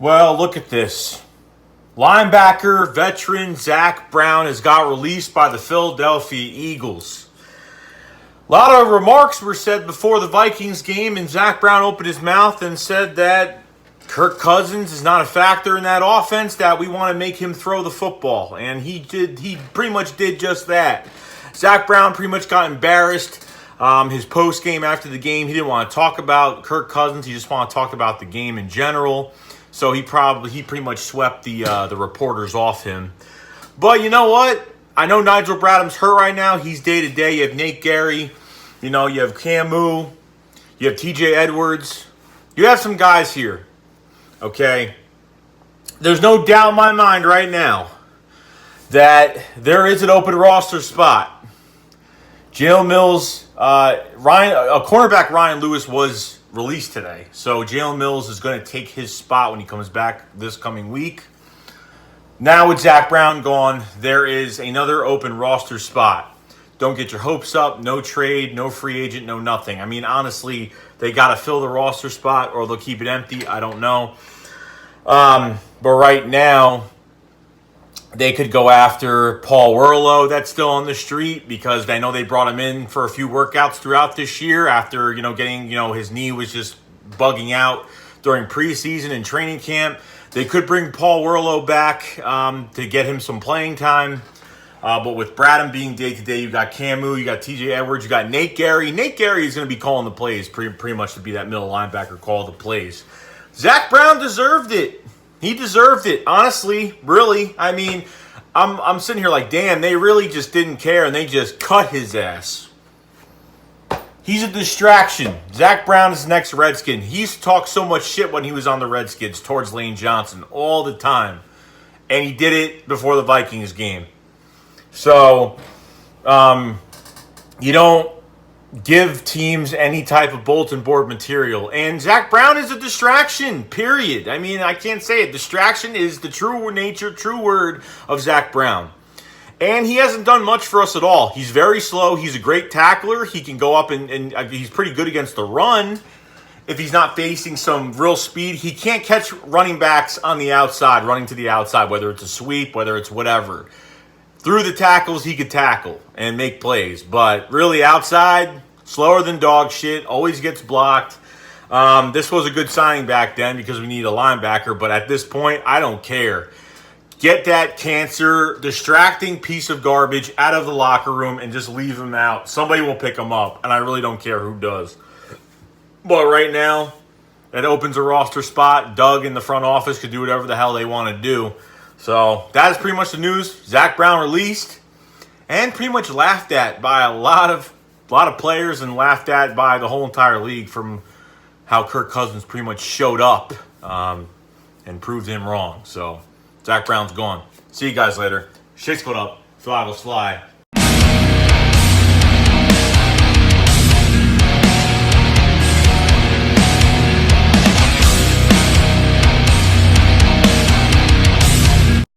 Well, look at this. Linebacker veteran Zach Brown has got released by the Philadelphia Eagles. A lot of remarks were said before the Vikings game, and Zach Brown opened his mouth and said that Kirk Cousins is not a factor in that offense, that we want to make him throw the football. And he pretty much did just that. Zach Brown pretty much got embarrassed. His post game after the game, he didn't want to talk about Kirk Cousins. He just wanted to talk about the game in general. So he pretty much swept the reporters off him. But you know what? I know Nigel Bradham's hurt right now. He's day to day. You have Nate Gary. You have Camu. You have TJ Edwards. You have some guys here. Okay? There's no doubt in my mind right now that there is an open roster spot. Jalen Mills, cornerback Ryan Lewis was released today. So Jalen Mills is going to take his spot when he comes back this coming week. Now with Zach Brown gone, there is another open roster spot. Don't get your hopes up. No trade, no free agent, no nothing. I mean, honestly, they got to fill the roster spot or they'll keep it empty. I don't know. But right now, they could go after Paul Worrilow. That's still on the street because I know they brought him in for a few workouts throughout this year after, getting, his knee was just bugging out during preseason and training camp. They could bring Paul Worrilow back to get him some playing time. But with Bradham being day-to-day, you got Camu, you got TJ Edwards, you got Nate Gary. Nate Gary is going to be calling the plays, pretty much to be that middle linebacker, call the plays. Zach Brown deserved it. He deserved it. Honestly, really. I mean, I'm sitting here like, damn, they really just didn't care, and they just cut his ass. He's a distraction. Zach Brown is the next Redskin. He used to talk so much shit when he was on the Redskins towards Lane Johnson all the time. And he did it before the Vikings game. So, you don't give teams any type of bulletin board material. And Zach Brown is a distraction, period. I mean, I can't say it. Distraction is the true word of Zach Brown. And he hasn't done much for us at all. He's very slow. He's a great tackler. He can go up and he's pretty good against the run. If he's not facing some real speed, he can't catch running backs on the outside, running to the outside, whether it's a sweep, whether it's whatever. Through the tackles, he could tackle and make plays. But really outside, slower than dog shit, always gets blocked. This was a good signing back then because we need a linebacker. But at this point, I don't care. Get that cancer, distracting piece of garbage out of the locker room and just leave him out. Somebody will pick him up, and I really don't care who does. But right now, it opens a roster spot. Doug in the front office could do whatever the hell they want to do. So that is pretty much the news. Zach Brown released and pretty much laughed at by a lot of players and laughed at by the whole entire league from how Kirk Cousins pretty much showed up and proved him wrong. So Zach Brown's gone. See you guys later. Shakes put up. Fly will fly.